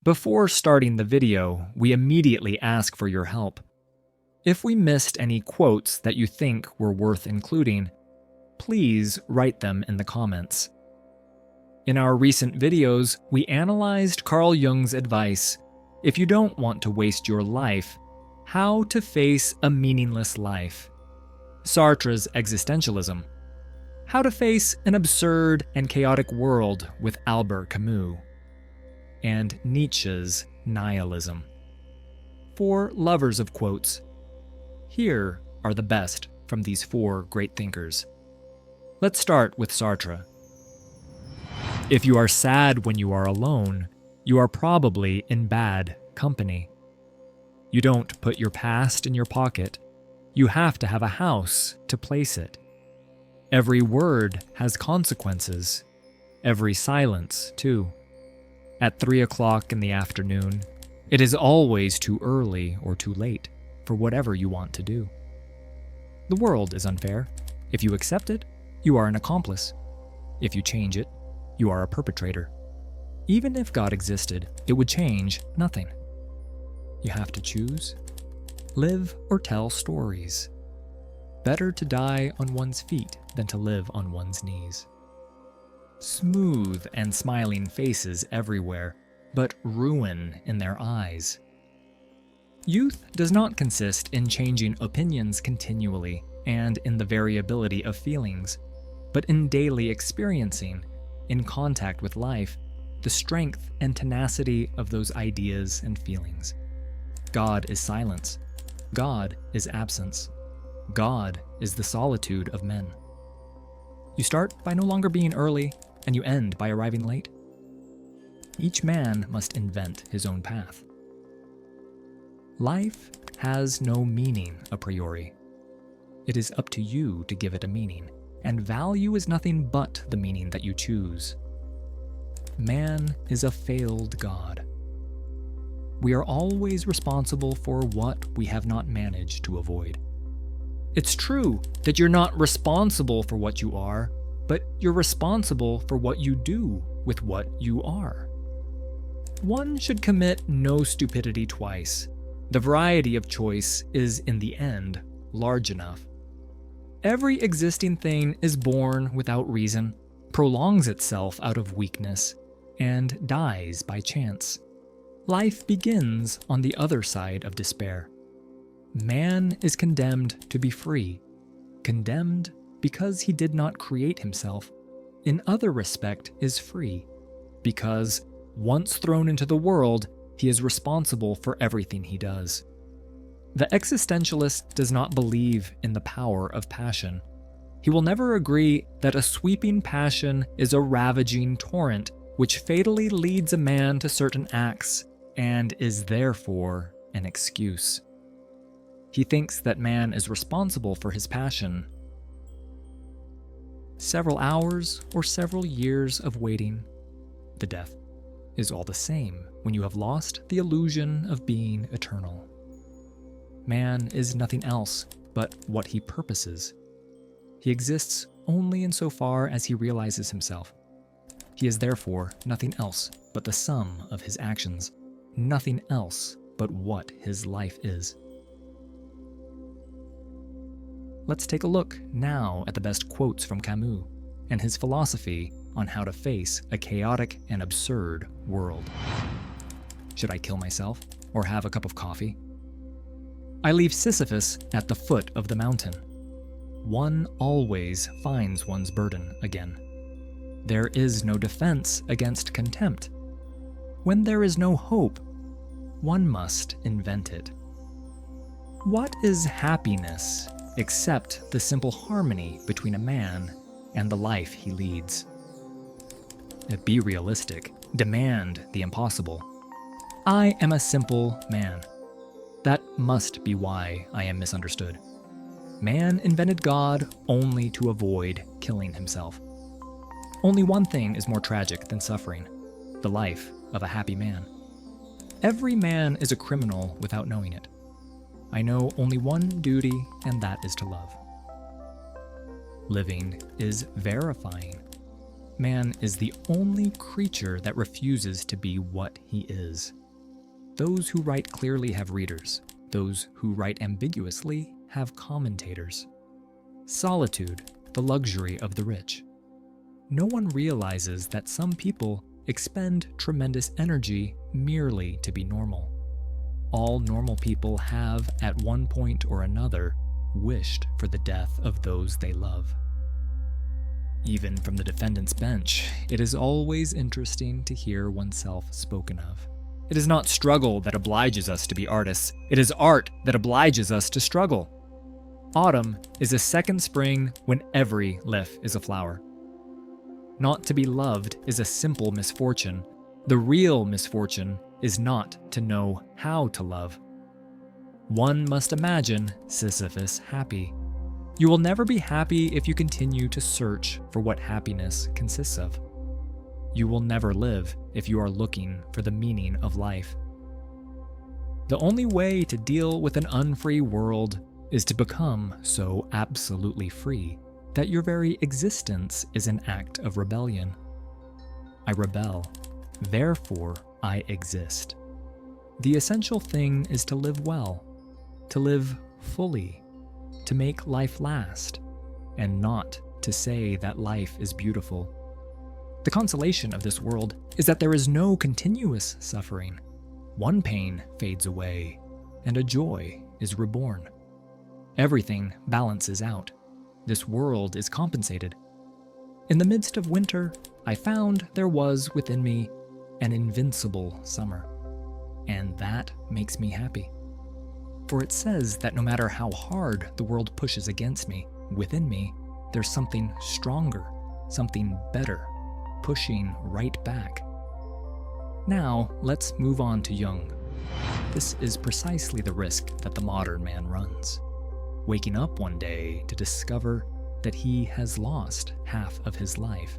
Before starting the video, we immediately ask for your help. If we missed any quotes that you think were worth including, please write them in the comments. In our recent videos, we analyzed Carl Jung's advice, if you don't want to waste your life, how to face a meaningless life. Sartre's existentialism, how to face an absurd and chaotic world with Albert Camus, and Nietzsche's nihilism. For lovers of quotes, here are the best from these four great thinkers. Let's start with Sartre. If you are sad when you are alone, you are probably in bad company. You don't put your past in your pocket. You have to have a house to place it. Every word has consequences. Every silence, too. At 3 o'clock in the afternoon, it is always too early or too late for whatever you want to do. The world is unfair. If you accept it, you are an accomplice. If you change it, you are a perpetrator. Even if God existed, it would change nothing. You have to choose. Live or tell stories. Better to die on one's feet than to live on one's knees. Smooth and smiling faces everywhere, but ruin in their eyes. Youth does not consist in changing opinions continually and in the variability of feelings, but in daily experiencing, in contact with life, the strength and tenacity of those ideas and feelings. God is silence. God is absence. God is the solitude of men. You start by no longer being early, and you end by arriving late. Each man must invent his own path. Life has no meaning a priori. It is up to you to give it a meaning, and value is nothing but the meaning that you choose. Man is a failed God. We are always responsible for what we have not managed to avoid. It's true that you're not responsible for what you are, but you're responsible for what you do with what you are. One should commit no stupidity twice. The variety of choice is, in the end, large enough. Every existing thing is born without reason, prolongs itself out of weakness, and dies by chance. Life begins on the other side of despair. Man is condemned to be free, condemned because he did not create himself. In other respect is free, because once thrown into the world, he is responsible for everything he does. The existentialist does not believe in the power of passion. He will never agree that a sweeping passion is a ravaging torrent which fatally leads a man to certain acts and is therefore an excuse. He thinks that man is responsible for his passion. Several hours or several years of waiting, the death is all the same when you have lost the illusion of being eternal. Man is nothing else but what he purposes. He exists only insofar as he realizes himself. He is therefore nothing else but the sum of his actions, nothing else but what his life is. Let's take a look now at the best quotes from Camus and his philosophy on how to face a chaotic and absurd world. Should I kill myself or have a cup of coffee? I leave Sisyphus at the foot of the mountain. One always finds one's burden again. There is no defense against contempt. When there is no hope, one must invent it. What is happiness except the simple harmony between a man and the life he leads? Be realistic. Demand the impossible. I am a simple man. That must be why I am misunderstood. Man invented God only to avoid killing himself. Only one thing is more tragic than suffering: the life of a happy man. Every man is a criminal without knowing it. I know only one duty, and that is to love. Living is verifying. Man is the only creature that refuses to be what he is. Those who write clearly have readers. Those who write ambiguously have commentators. Solitude, the luxury of the rich. No one realizes that some people expend tremendous energy merely to be normal. All normal people have, at one point or another, wished for the death of those they love. Even from the defendant's bench, it is always interesting to hear oneself spoken of. It is not struggle that obliges us to be artists. It is art that obliges us to struggle. Autumn is a second spring when every leaf is a flower. Not to be loved is a simple misfortune. The real misfortune is not to know how to love. One must imagine Sisyphus happy. You will never be happy if you continue to search for what happiness consists of. You will never live if you are looking for the meaning of life. The only way to deal with an unfree world is to become so absolutely free that your very existence is an act of rebellion. I rebel, therefore I exist. The essential thing is to live well, to live fully, to make life last, and not to say that life is beautiful. The consolation of this world is that there is no continuous suffering. One pain fades away, and a joy is reborn. Everything balances out. This world is compensated. In the midst of winter, I found there was within me an invincible summer, and that makes me happy. For it says that no matter how hard the world pushes against me, within me, there's something stronger, something better, pushing right back. Now, let's move on to Jung. This is precisely the risk that the modern man runs. Waking up one day to discover that he has lost half of his life.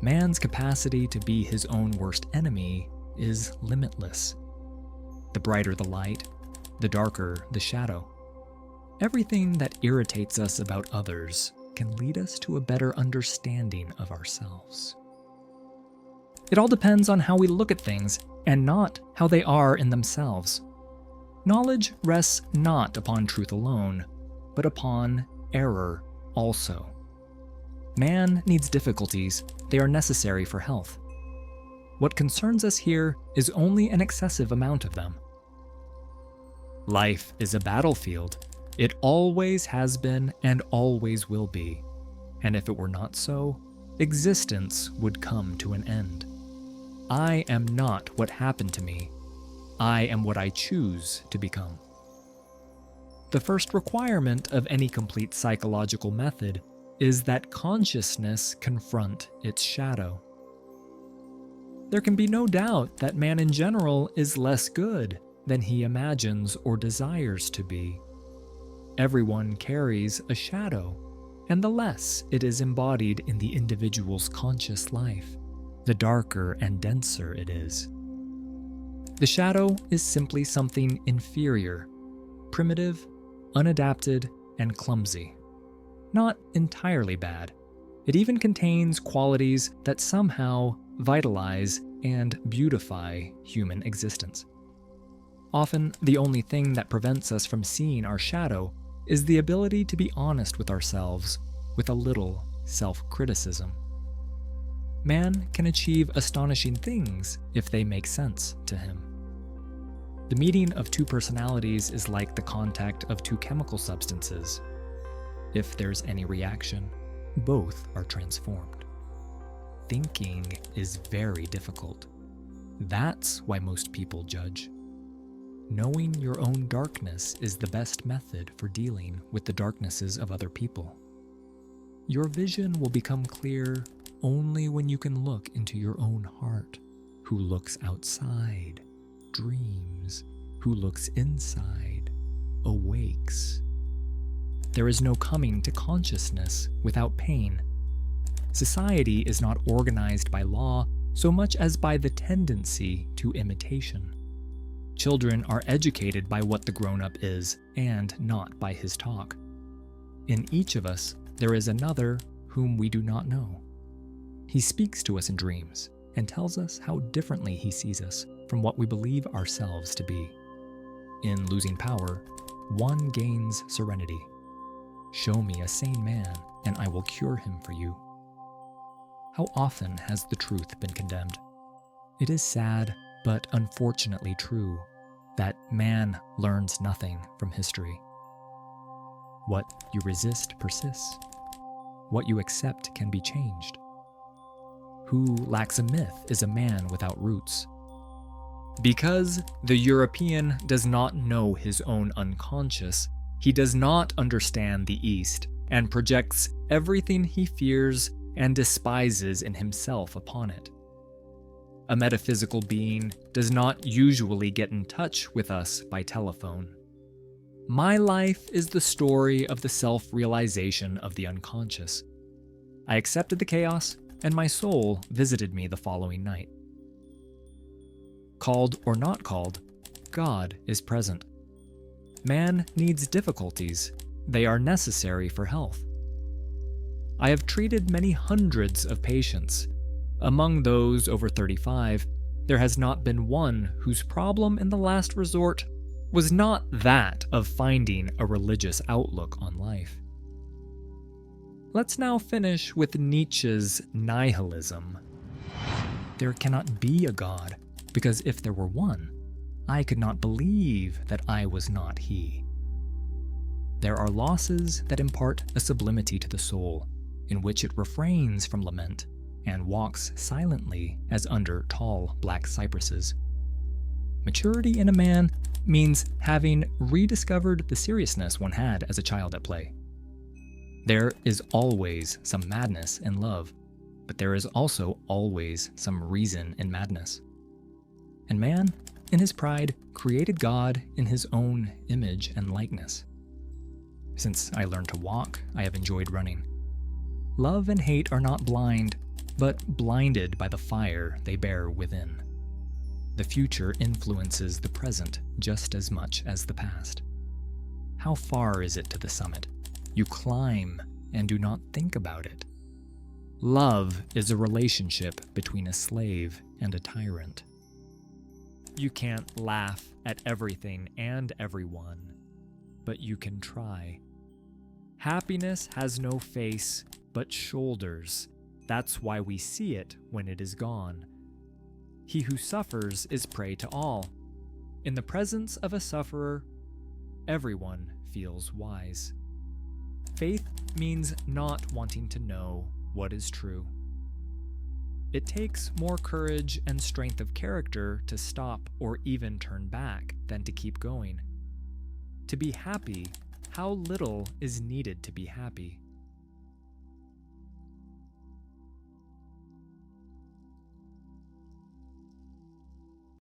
Man's capacity to be his own worst enemy is limitless. The brighter the light, the darker the shadow. Everything that irritates us about others can lead us to a better understanding of ourselves. It all depends on how we look at things, and not how they are in themselves. Knowledge rests not upon truth alone, but upon error also. Man needs difficulties, they are necessary for health. What concerns us here is only an excessive amount of them. Life is a battlefield. It always has been and always will be. And if it were not so, existence would come to an end. I am not what happened to me. I am what I choose to become. The first requirement of any complete psychological method is that consciousness confront its shadow. There can be no doubt that man in general is less good than he imagines or desires to be. Everyone carries a shadow, and the less it is embodied in the individual's conscious life, the darker and denser it is. The shadow is simply something inferior, primitive, unadapted, and clumsy. Not entirely bad. It even contains qualities that somehow vitalize and beautify human existence. Often, the only thing that prevents us from seeing our shadow is the ability to be honest with ourselves with a little self-criticism. Man can achieve astonishing things if they make sense to him. The meeting of two personalities is like the contact of two chemical substances. If there's any reaction, both are transformed. Thinking is very difficult. That's why most people judge. Knowing your own darkness is the best method for dealing with the darknesses of other people. Your vision will become clear only when you can look into your own heart. Who looks outside, dreams. Who looks inside, awakes. There is no coming to consciousness without pain. Society is not organized by law so much as by the tendency to imitation. Children are educated by what the grown-up is, and not by his talk. In each of us, there is another whom we do not know. He speaks to us in dreams and tells us how differently he sees us from what we believe ourselves to be. In losing power, one gains serenity. Show me a sane man, and I will cure him for you. How often has the truth been condemned? It is sad, but unfortunately true, that man learns nothing from history. What you resist persists. What you accept can be changed. Who lacks a myth is a man without roots. Because the European does not know his own unconscious, he does not understand the East and projects everything he fears and despises in himself upon it. A metaphysical being does not usually get in touch with us by telephone. My life is the story of the self-realization of the unconscious. I accepted the chaos, and my soul visited me the following night. Called or not called, God is present. Man needs difficulties. They are necessary for health. I have treated many hundreds of patients. Among those over 35, there has not been one whose problem in the last resort was not that of finding a religious outlook on life. Let's now finish with Nietzsche's nihilism. There cannot be a God, because if there were one, I could not believe that I was not he. There are losses that impart a sublimity to the soul, in which it refrains from lament and walks silently as under tall black cypresses. Maturity in a man means having rediscovered the seriousness one had as a child at play. There is always some madness in love, but there is also always some reason in madness. And man, in his pride, created God in his own image and likeness. Since I learned to walk, I have enjoyed running. Love and hate are not blind, but blinded by the fire they bear within. The future influences the present just as much as the past. How far is it to the summit? You climb and do not think about it. Love is a relationship between a slave and a tyrant. You can't laugh at everything and everyone, but you can try. Happiness has no face but shoulders. That's why we see it when it is gone. He who suffers is prey to all. In the presence of a sufferer, everyone feels wise. Faith means not wanting to know what is true. It takes more courage and strength of character to stop or even turn back than to keep going. To be happy, how little is needed to be happy?